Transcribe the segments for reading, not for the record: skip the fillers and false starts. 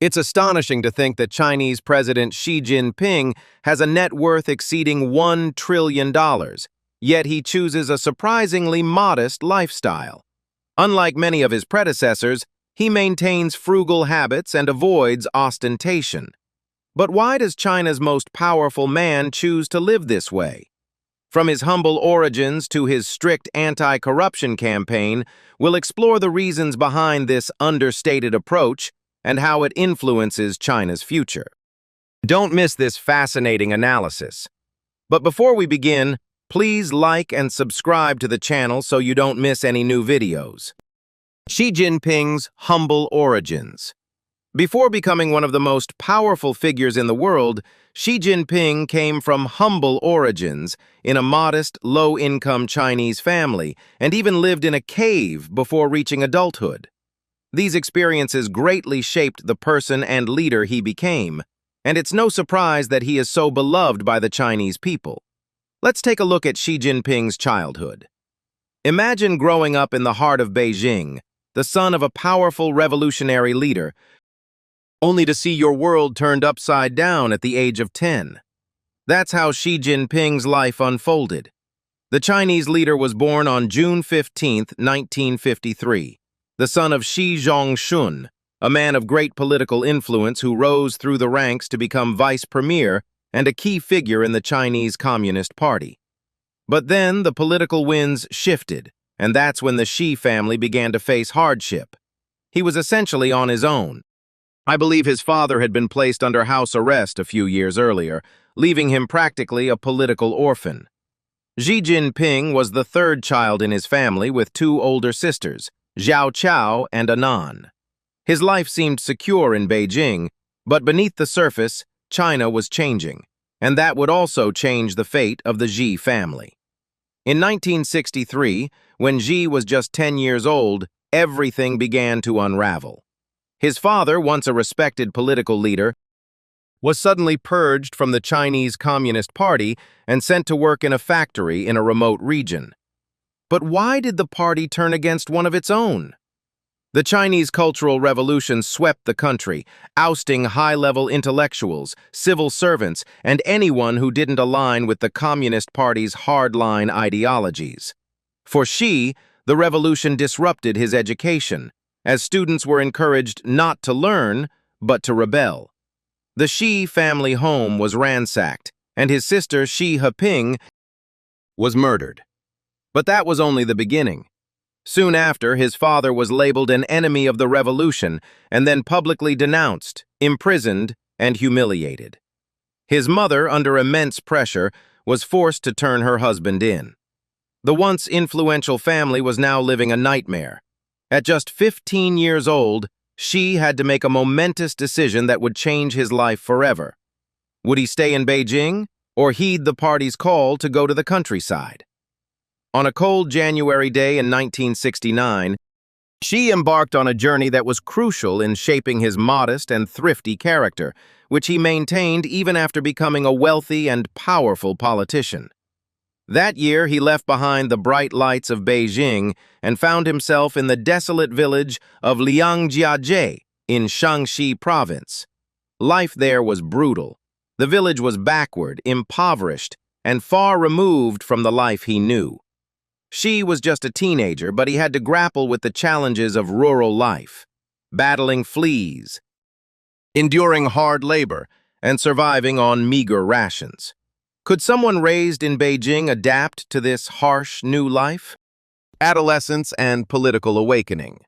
It's astonishing to think that Chinese President Xi Jinping has a net worth exceeding $1 trillion, yet he chooses a surprisingly modest lifestyle. Unlike many of his predecessors, he maintains frugal habits and avoids ostentation. But why does China's most powerful man choose to live this way? From his humble origins to his strict anti-corruption campaign, we'll explore the reasons behind this understated approach and how it influences China's future. Don't miss this fascinating analysis. But before we begin, please like and subscribe to the channel so you don't miss any new videos. Xi Jinping's humble origins. Before becoming one of the most powerful figures in the world, Xi Jinping came from humble origins in a modest, low-income Chinese family and even lived in a cave before reaching adulthood. These experiences greatly shaped the person and leader he became, and it's no surprise that he is so beloved by the Chinese people. Let's take a look at Xi Jinping's childhood. Imagine growing up in the heart of Beijing, the son of a powerful revolutionary leader, only to see your world turned upside down at the age of 10. That's how Xi Jinping's life unfolded. The Chinese leader was born on June 15, 1953. The son of Shi Zhongxun, a man of great political influence who rose through the ranks to become vice premier and a key figure in the Chinese Communist Party. But then the political winds shifted, and that's when the Xi family began to face hardship. He was essentially on his own. I believe his father had been placed under house arrest a few years earlier, leaving him practically a political orphan. Xi Jinping was the third child in his family with two older sisters, Zhao Chao and Anan. His life seemed secure in Beijing, but beneath the surface, China was changing, and that would also change the fate of the Xi family. In 1963, when Xi was just 10 years old, everything began to unravel. His father, once a respected political leader, was suddenly purged from the Chinese Communist Party and sent to work in a factory in a remote region. But why did the party turn against one of its own? The Chinese Cultural Revolution swept the country, ousting high-level intellectuals, civil servants, and anyone who didn't align with the Communist Party's hardline ideologies. For Xi, the revolution disrupted his education, as students were encouraged not to learn, but to rebel. The Xi family home was ransacked, and his sister Xi Heping was murdered. But that was only the beginning. Soon after, his father was labeled an enemy of the revolution and then publicly denounced, imprisoned, and humiliated. His mother, under immense pressure, was forced to turn her husband in. The once influential family was now living a nightmare. At just 15 years old, Xi had to make a momentous decision that would change his life forever. Would he stay in Beijing or heed the party's call to go to the countryside? On a cold January day in 1969, Xi embarked on a journey that was crucial in shaping his modest and thrifty character, which he maintained even after becoming a wealthy and powerful politician. That year, he left behind the bright lights of Beijing and found himself in the desolate village of Liangjiajie in Shaanxi province. Life there was brutal. The village was backward, impoverished, and far removed from the life he knew. Xi was just a teenager, but he had to grapple with the challenges of rural life, battling fleas, enduring hard labor, and surviving on meager rations. Could someone raised in Beijing adapt to this harsh new life? Adolescence and political awakening.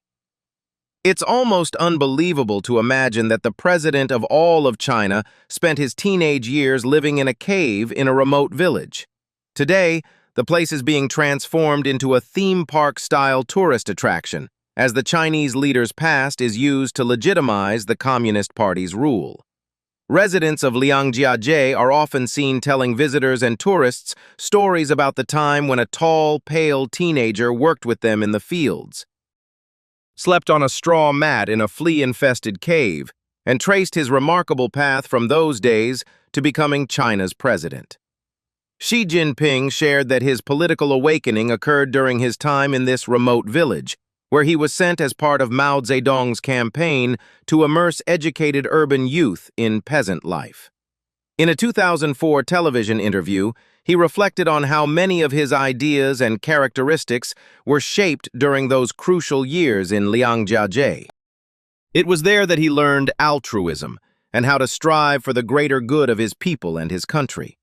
It's almost unbelievable to imagine that the president of all of China spent his teenage years living in a cave in a remote village. Today, the place is being transformed into a theme park-style tourist attraction, as the Chinese leader's past is used to legitimize the Communist Party's rule. Residents of Liangjiajie are often seen telling visitors and tourists stories about the time when a tall, pale teenager worked with them in the fields, slept on a straw mat in a flea-infested cave, and traced his remarkable path from those days to becoming China's president. Xi Jinping shared that his political awakening occurred during his time in this remote village, where he was sent as part of Mao Zedong's campaign to immerse educated urban youth in peasant life. In a 2004 television interview, he reflected on how many of his ideas and characteristics were shaped during those crucial years in Liangjiajie. It was there that he learned altruism and how to strive for the greater good of his people and his country.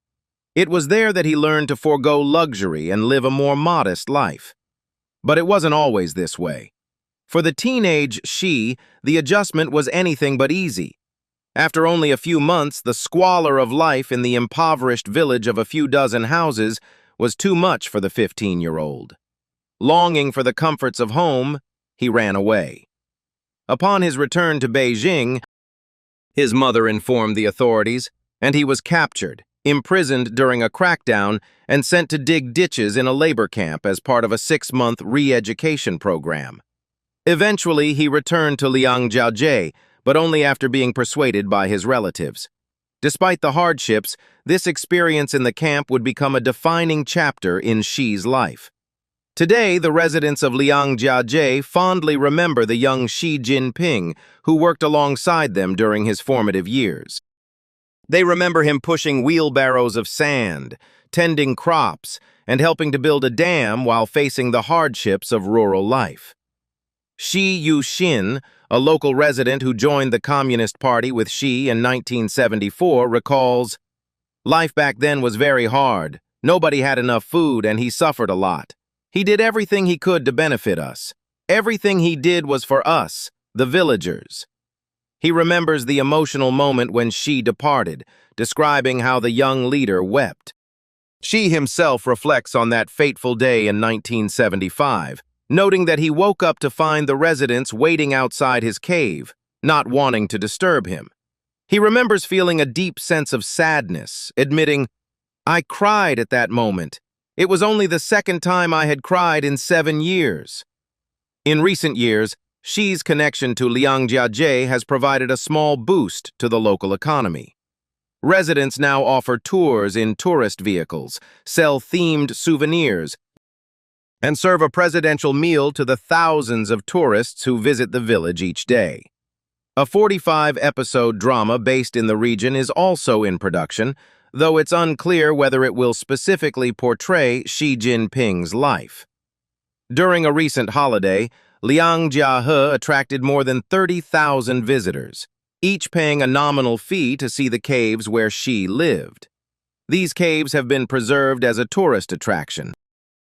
It was there that he learned to forego luxury and live a more modest life. But it wasn't always this way. For the teenage Xi, the adjustment was anything but easy. After only a few months, the squalor of life in the impoverished village of a few dozen houses was too much for the 15-year-old. Longing for the comforts of home, he ran away. Upon his return to Beijing, his mother informed the authorities, and he was captured, imprisoned during a crackdown, and sent to dig ditches in a labor camp as part of a 6-month re-education program. Eventually, he returned to Liangjiajie, but only after being persuaded by his relatives. Despite the hardships, this experience in the camp would become a defining chapter in Xi's life. Today, the residents of Liangjiajie fondly remember the young Xi Jinping, who worked alongside them during his formative years. They remember him pushing wheelbarrows of sand, tending crops, and helping to build a dam while facing the hardships of rural life. Xi Yuxin, a local resident who joined the Communist Party with Xi in 1974, recalls, "Life back then was very hard. Nobody had enough food and he suffered a lot. He did everything he could to benefit us. Everything he did was for us, the villagers." He remembers the emotional moment when Xi departed, describing how the young leader wept. Xi himself reflects on that fateful day in 1975, noting that he woke up to find the residents waiting outside his cave, not wanting to disturb him. He remembers feeling a deep sense of sadness, admitting, "I cried at that moment. It was only the second time I had cried in 7 years." In recent years, Xi's connection to Liangjiajie has provided a small boost to the local economy. Residents now offer tours in tourist vehicles, sell themed souvenirs, and serve a presidential meal to the thousands of tourists who visit the village each day. A 45-episode drama based in the region is also in production, though it's unclear whether it will specifically portray Xi Jinping's life. During a recent holiday, Liangjiajie attracted more than 30,000 visitors, each paying a nominal fee to see the caves where Xi lived. These caves have been preserved as a tourist attraction,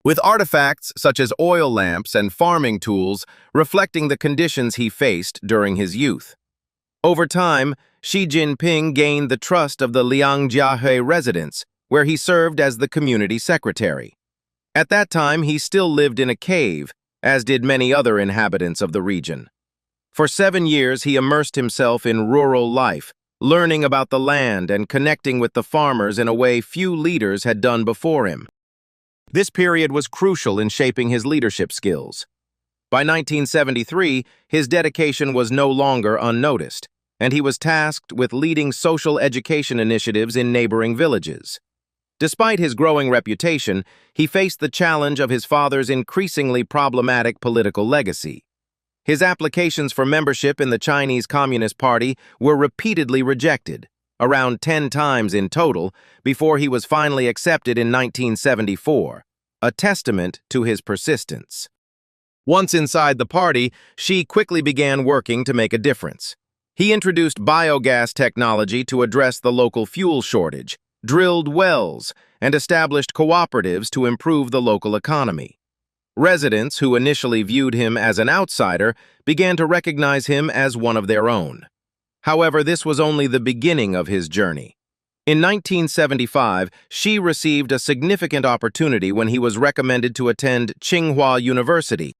with artifacts such as oil lamps and farming tools reflecting the conditions he faced during his youth. Over time, Xi Jinping gained the trust of the Liangjiajie residents, where he served as the community secretary. At that time, he still lived in a cave, as did many other inhabitants of the region. For 7 years, he immersed himself in rural life, learning about the land and connecting with the farmers in a way few leaders had done before him. This period was crucial in shaping his leadership skills. By 1973, his dedication was no longer unnoticed, and he was tasked with leading social education initiatives in neighboring villages. Despite his growing reputation, he faced the challenge of his father's increasingly problematic political legacy. His applications for membership in the Chinese Communist Party were repeatedly rejected, around 10 times in total, before he was finally accepted in 1974, a testament to his persistence. Once inside the party, Xi quickly began working to make a difference. He introduced biogas technology to address the local fuel shortage, drilled wells, and established cooperatives to improve the local economy. Residents, who initially viewed him as an outsider, began to recognize him as one of their own. However, this was only the beginning of his journey. In 1975, Xi received a significant opportunity when he was recommended to attend Tsinghua University,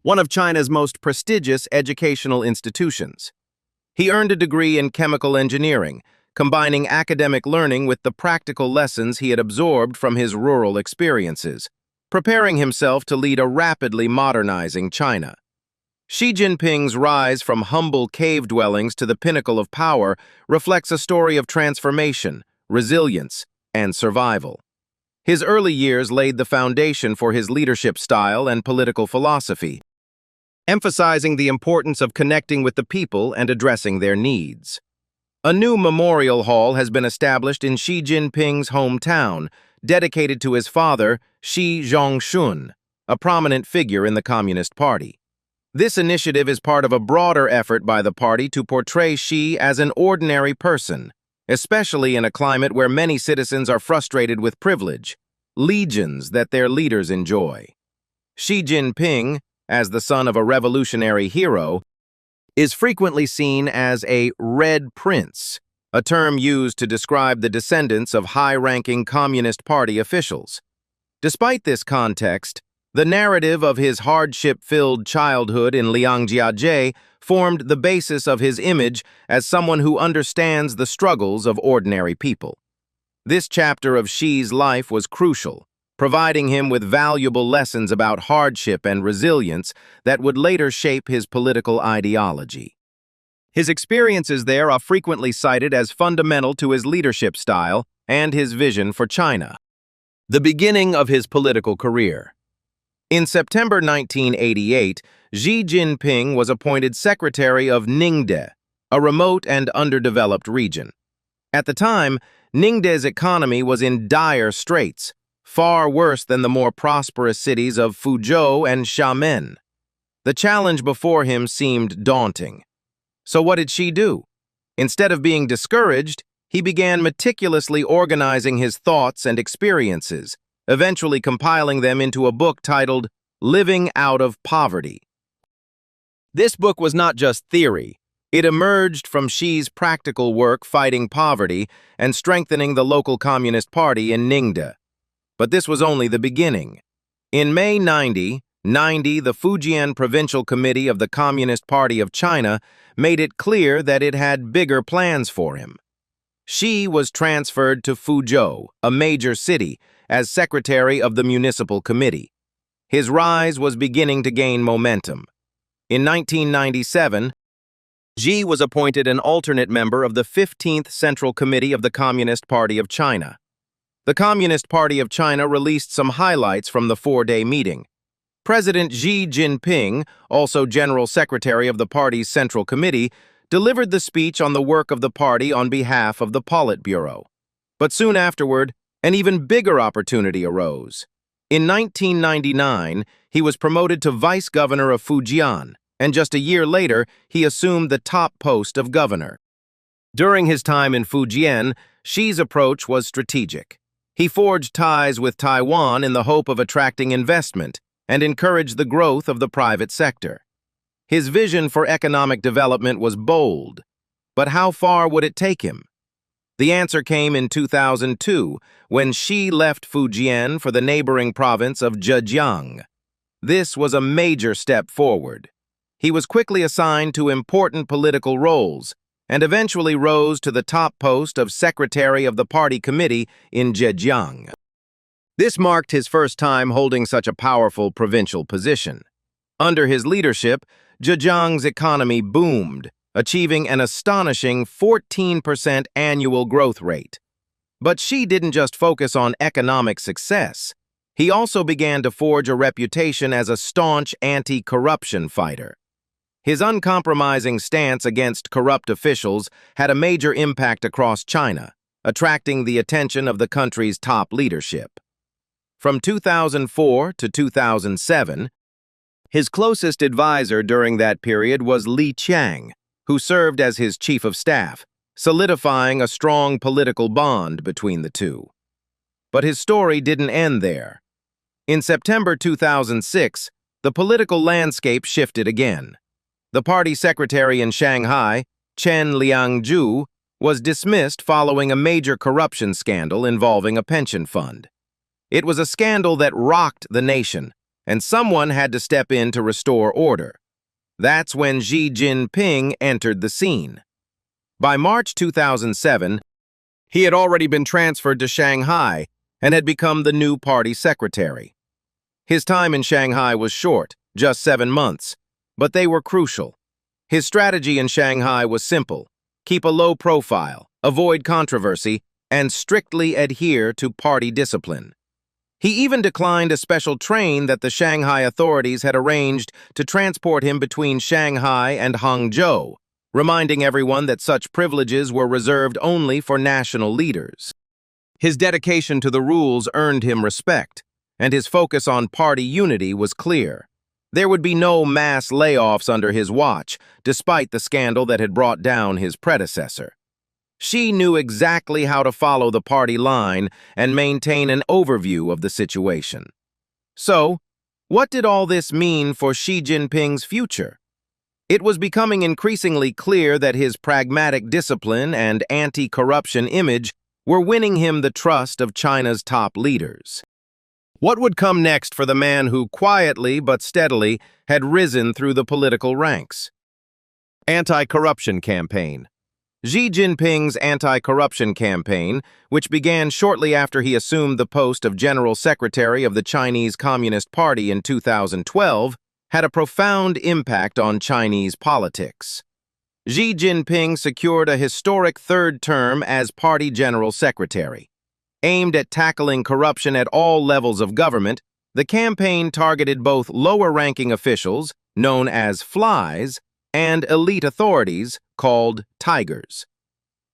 one of China's most prestigious educational institutions. He earned a degree in chemical engineering, combining academic learning with the practical lessons he had absorbed from his rural experiences, preparing himself to lead a rapidly modernizing China. Xi Jinping's rise from humble cave dwellings to the pinnacle of power reflects a story of transformation, resilience, and survival. His early years laid the foundation for his leadership style and political philosophy, emphasizing the importance of connecting with the people and addressing their needs. A new memorial hall has been established in Xi Jinping's hometown, dedicated to his father, Xi Zhongxun, a prominent figure in the Communist Party. This initiative is part of a broader effort by the party to portray Xi as an ordinary person, especially in a climate where many citizens are frustrated with privilege, legions that their leaders enjoy. Xi Jinping, as the son of a revolutionary hero, is frequently seen as a Red Prince, a term used to describe the descendants of high-ranking Communist Party officials. Despite this context, the narrative of his hardship-filled childhood in Liangjiajie formed the basis of his image as someone who understands the struggles of ordinary people. This chapter of Xi's life was crucial, providing him with valuable lessons about hardship and resilience that would later shape his political ideology. His experiences there are frequently cited as fundamental to his leadership style and his vision for China. The beginning of his political career. In September 1988, Xi Jinping was appointed secretary of Ningde, a remote and underdeveloped region. At the time, Ningde's economy was in dire straits, far worse than the more prosperous cities of Fuzhou and Xiamen. The challenge before him seemed daunting. So what did Xi do? Instead of being discouraged, he began meticulously organizing his thoughts and experiences, eventually compiling them into a book titled Living Out of Poverty. This book was not just theory. It emerged from Xi's practical work fighting poverty and strengthening the local Communist Party in Ningde. But this was only the beginning. In May 1990, the Fujian Provincial Committee of the Communist Party of China made it clear that it had bigger plans for him. Xi was transferred to Fuzhou, a major city, as secretary of the municipal committee. His rise was beginning to gain momentum. In 1997, Xi was appointed an alternate member of the 15th Central Committee of the Communist Party of China. The Communist Party of China released some highlights from the four-day meeting. President Xi Jinping, also General Secretary of the party's Central Committee, delivered the speech on the work of the party on behalf of the Politburo. But soon afterward, an even bigger opportunity arose. In 1999, he was promoted to vice governor of Fujian, and just a year later, he assumed the top post of governor. During his time in Fujian, Xi's approach was strategic. He forged ties with Taiwan in the hope of attracting investment and encouraged the growth of the private sector. His vision for economic development was bold, but how far would it take him? The answer came in 2002, when Xi left Fujian for the neighboring province of Zhejiang. This was a major step forward. He was quickly assigned to important political roles, and eventually rose to the top post of Secretary of the Party Committee in Zhejiang. This marked his first time holding such a powerful provincial position. Under his leadership, Zhejiang's economy boomed, achieving an astonishing 14% annual growth rate. But Xi didn't just focus on economic success. He also began to forge a reputation as a staunch anti-corruption fighter. His uncompromising stance against corrupt officials had a major impact across China, attracting the attention of the country's top leadership. From 2004 to 2007, his closest advisor during that period was Li Qiang, who served as his chief of staff, solidifying a strong political bond between the two. But his story didn't end there. In September 2006, the political landscape shifted again. The party secretary in Shanghai, Chen Liangzhu, was dismissed following a major corruption scandal involving a pension fund. It was a scandal that rocked the nation, and someone had to step in to restore order. That's when Xi Jinping entered the scene. By March 2007, he had already been transferred to Shanghai and had become the new party secretary. His time in Shanghai was short, just 7 months, but they were crucial. His strategy in Shanghai was simple: keep a low profile, avoid controversy, and strictly adhere to party discipline. He even declined a special train that the Shanghai authorities had arranged to transport him between Shanghai and Hangzhou, reminding everyone that such privileges were reserved only for national leaders. His dedication to the rules earned him respect, and his focus on party unity was clear. There would be no mass layoffs under his watch, despite the scandal that had brought down his predecessor. Xi knew exactly how to follow the party line and maintain an overview of the situation. So, what did all this mean for Xi Jinping's future? It was becoming increasingly clear that his pragmatic discipline and anti-corruption image were winning him the trust of China's top leaders. What would come next for the man who quietly but steadily had risen through the political ranks? Anti-corruption campaign. Xi Jinping's anti-corruption campaign, which began shortly after he assumed the post of General Secretary of the Chinese Communist Party in 2012, had a profound impact on Chinese politics. Xi Jinping secured a historic third term as Party General Secretary. Aimed at tackling corruption at all levels of government, the campaign targeted both lower-ranking officials, known as flies, and elite authorities, called tigers.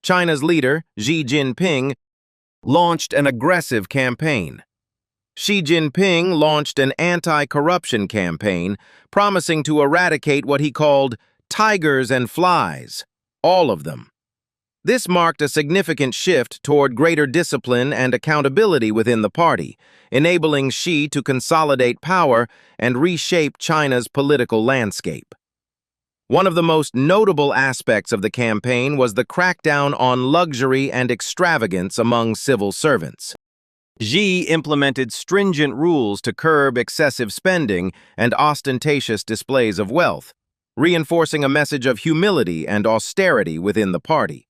China's leader, Xi Jinping, launched an aggressive campaign. Xi Jinping launched an anti-corruption campaign, promising to eradicate what he called tigers and flies, all of them. This marked a significant shift toward greater discipline and accountability within the party, enabling Xi to consolidate power and reshape China's political landscape. One of the most notable aspects of the campaign was the crackdown on luxury and extravagance among civil servants. Xi implemented stringent rules to curb excessive spending and ostentatious displays of wealth, reinforcing a message of humility and austerity within the party.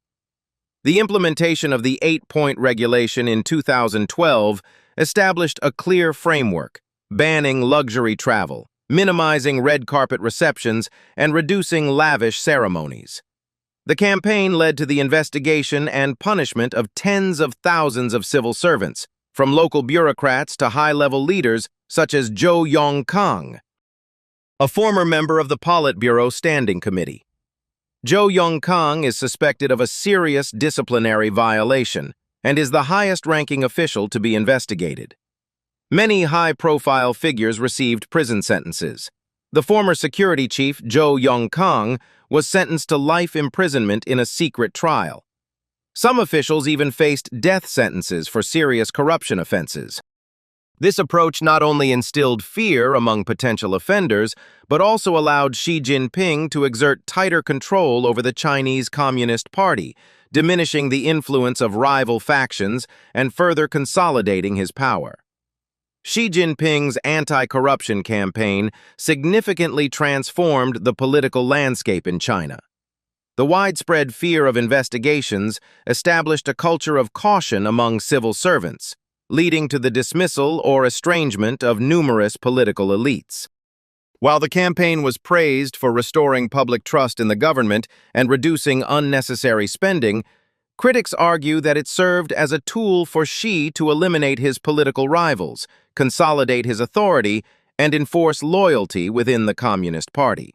The implementation of the 8-point regulation in 2012 established a clear framework, banning luxury travel, minimizing red carpet receptions, and reducing lavish ceremonies. The campaign led to the investigation and punishment of tens of thousands of civil servants, from local bureaucrats to high-level leaders such as Zhou Yongkang, a former member of the Politburo Standing Committee. Zhou Yongkang is suspected of a serious disciplinary violation and is the highest-ranking official to be investigated. Many high-profile figures received prison sentences. The former security chief, Zhou Yongkang, was sentenced to life imprisonment in a secret trial. Some officials even faced death sentences for serious corruption offenses. This approach not only instilled fear among potential offenders, but also allowed Xi Jinping to exert tighter control over the Chinese Communist Party, diminishing the influence of rival factions and further consolidating his power. Xi Jinping's anti-corruption campaign significantly transformed the political landscape in China. The widespread fear of investigations established a culture of caution among civil servants, leading to the dismissal or estrangement of numerous political elites. While the campaign was praised for restoring public trust in the government and reducing unnecessary spending, critics argue that it served as a tool for Xi to eliminate his political rivals, consolidate his authority, and enforce loyalty within the Communist Party.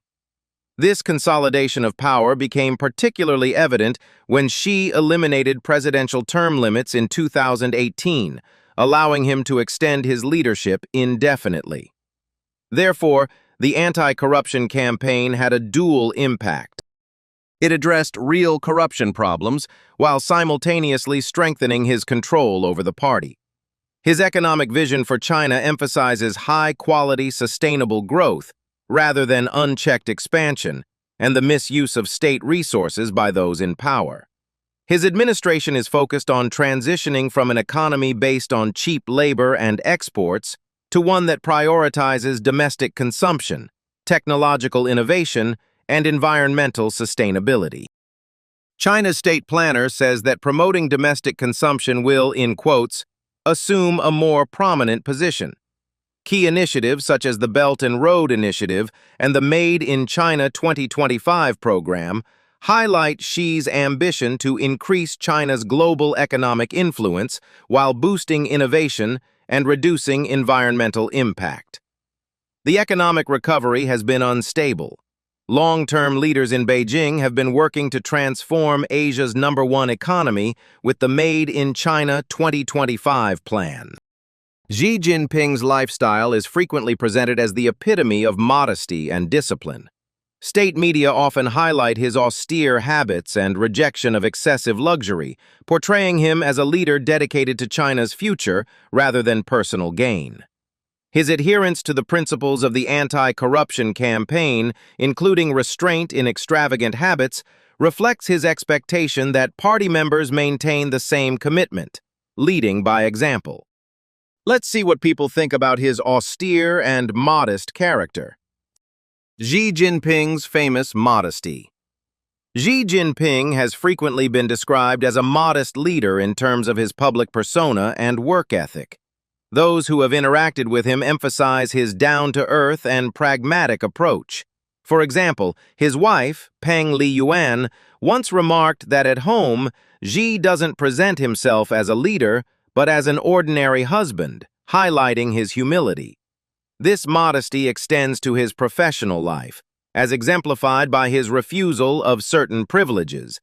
This consolidation of power became particularly evident when Xi eliminated presidential term limits in 2018, allowing him to extend his leadership indefinitely. Therefore, the anti-corruption campaign had a dual impact. It addressed real corruption problems while simultaneously strengthening his control over the party. His economic vision for China emphasizes high-quality, sustainable growth rather than unchecked expansion and the misuse of state resources by those in power. His administration is focused on transitioning from an economy based on cheap labor and exports to one that prioritizes domestic consumption, technological innovation, and environmental sustainability. China's state planner says that promoting domestic consumption will, in quotes, assume a more prominent position. Key initiatives such as the Belt and Road Initiative and the Made in China 2025 program highlight Xi's ambition to increase China's global economic influence while boosting innovation and reducing environmental impact. The economic recovery has been unstable. Long-term leaders in Beijing have been working to transform Asia's #1 economy with the Made in China 2025 plan. Xi Jinping's lifestyle is frequently presented as the epitome of modesty and discipline. State media often highlight his austere habits and rejection of excessive luxury, portraying him as a leader dedicated to China's future rather than personal gain. His adherence to the principles of the anti-corruption campaign, including restraint in extravagant habits, reflects his expectation that party members maintain the same commitment, leading by example. Let's see what people think about his austere and modest character. Xi Jinping's famous modesty. Xi Jinping has frequently been described as a modest leader in terms of his public persona and work ethic. Those who have interacted with him emphasize his down-to-earth and pragmatic approach. For example, his wife, Peng Liyuan, once remarked that at home, Xi doesn't present himself as a leader, but as an ordinary husband, highlighting his humility. This modesty extends to his professional life, as exemplified by his refusal of certain privileges,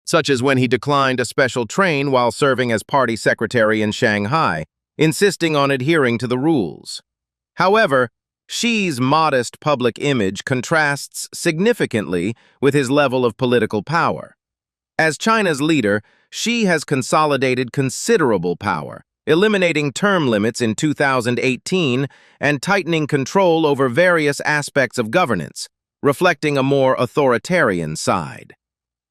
such as when he declined a special train while serving as party secretary in Shanghai, insisting on adhering to the rules. However, Xi's modest public image contrasts significantly with his level of political power. As China's leader, Xi has consolidated considerable power, eliminating term limits in 2018 and tightening control over various aspects of governance, reflecting a more authoritarian side.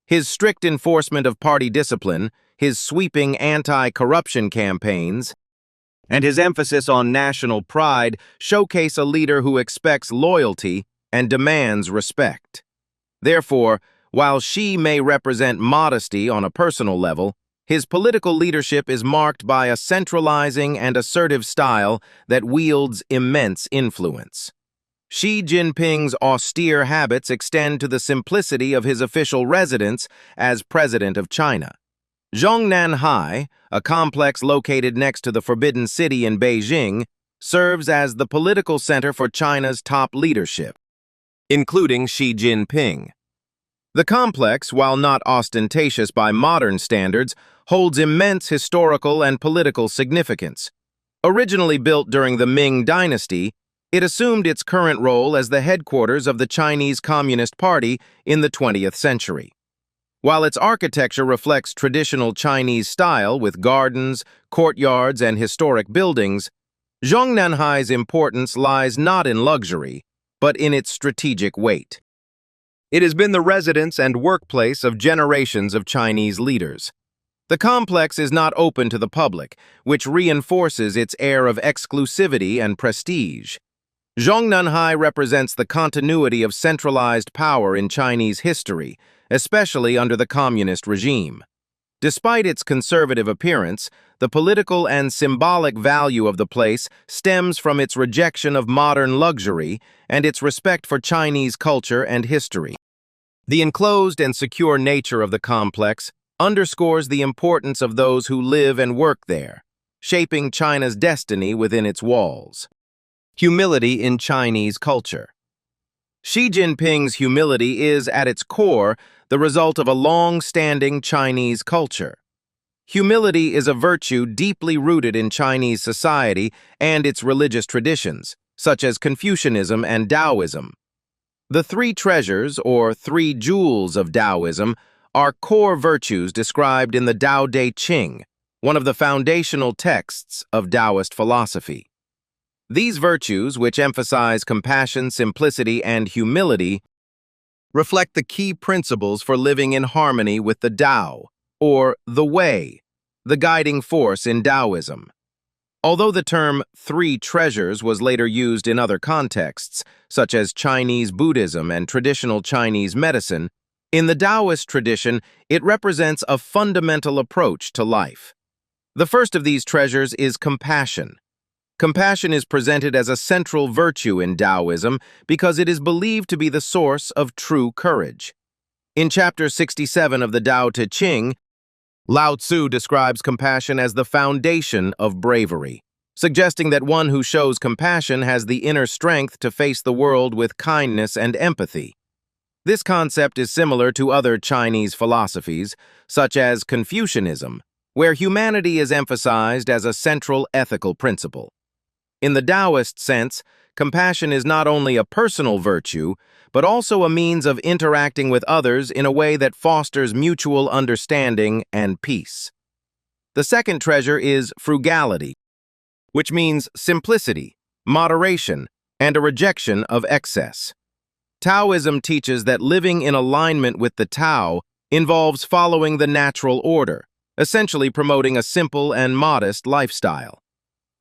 His strict enforcement of party discipline, his sweeping anti-corruption campaigns, and his emphasis on national pride showcase a leader who expects loyalty and demands respect. Therefore, while Xi may represent modesty on a personal level, his political leadership is marked by a centralizing and assertive style that wields immense influence. Xi Jinping's austere habits extend to the simplicity of his official residence as President of China. Zhongnanhai, a complex located next to the Forbidden City in Beijing, serves as the political center for China's top leadership, including Xi Jinping. The complex, while not ostentatious by modern standards, holds immense historical and political significance. Originally built during the Ming Dynasty, it assumed its current role as the headquarters of the Chinese Communist Party in the 20th century. While its architecture reflects traditional Chinese style with gardens, courtyards, and historic buildings, Zhongnanhai's importance lies not in luxury, but in its strategic weight. It has been the residence and workplace of generations of Chinese leaders. The complex is not open to the public, which reinforces its air of exclusivity and prestige. Zhongnanhai represents the continuity of centralized power in Chinese history, especially under the communist regime. Despite its conservative appearance, the political and symbolic value of the place stems from its rejection of modern luxury and its respect for Chinese culture and history. The enclosed and secure nature of the complex underscores the importance of those who live and work there, shaping China's destiny within its walls. Humility in Chinese culture. Xi Jinping's humility is, at its core, the result of a long-standing Chinese culture. Humility is a virtue deeply rooted in Chinese society and its religious traditions, such as Confucianism and Taoism. The three treasures, or three jewels of Taoism, are core virtues described in the Tao Te Ching, one of the foundational texts of Taoist philosophy. These virtues, which emphasize compassion, simplicity, and humility, reflect the key principles for living in harmony with the Tao, or the Way, the guiding force in Taoism. Although the term three treasures was later used in other contexts, such as Chinese Buddhism and traditional Chinese medicine, in the Taoist tradition, it represents a fundamental approach to life. The first of these treasures is compassion. Compassion is presented as a central virtue in Taoism because it is believed to be the source of true courage. In Chapter 67 of the Tao Te Ching, Lao Tzu describes compassion as the foundation of bravery. suggesting that one who shows compassion has the inner strength to face the world with kindness and empathy. This concept is similar to other Chinese philosophies, such as Confucianism, where humanity is emphasized as a central ethical principle. In the Taoist sense, compassion is not only a personal virtue, but also a means of interacting with others in a way that fosters mutual understanding and peace. The second treasure is frugality, which means simplicity, moderation, and a rejection of excess. Taoism teaches that living in alignment with the Tao involves following the natural order, essentially promoting a simple and modest lifestyle.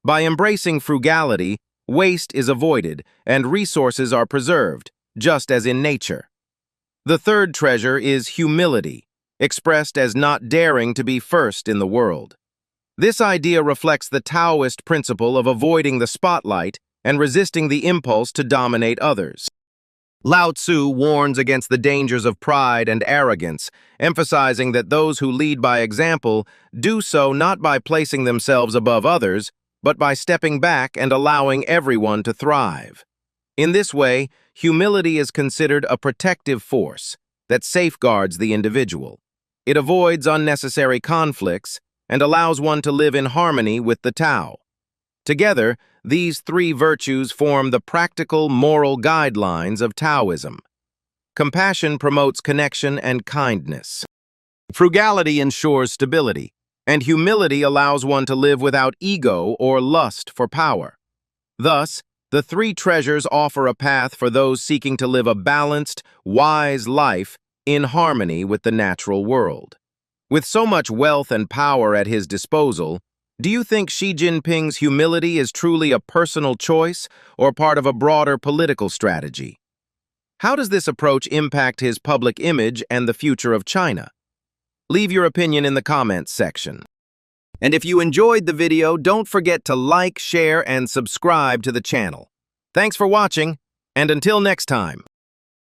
By embracing frugality, waste is avoided and resources are preserved, just as in nature. The third treasure is humility, expressed as not daring to be first in the world. This idea reflects the Taoist principle of avoiding the spotlight and resisting the impulse to dominate others. Lao Tzu warns against the dangers of pride and arrogance, emphasizing that those who lead by example do so not by placing themselves above others, but by stepping back and allowing everyone to thrive. In this way, humility is considered a protective force that safeguards the individual. It avoids unnecessary conflicts and allows one to live in harmony with the Tao. Together, these three virtues form the practical moral guidelines of Taoism. Compassion promotes connection and kindness. Frugality ensures stability, and humility allows one to live without ego or lust for power. Thus, the three treasures offer a path for those seeking to live a balanced, wise life in harmony with the natural world. With so much wealth and power at his disposal, do you think Xi Jinping's humility is truly a personal choice or part of a broader political strategy? How does this approach impact his public image and the future of China? Leave your opinion in the comments section. And if you enjoyed the video, don't forget to like, share, and subscribe to the channel. Thanks for watching, and until next time.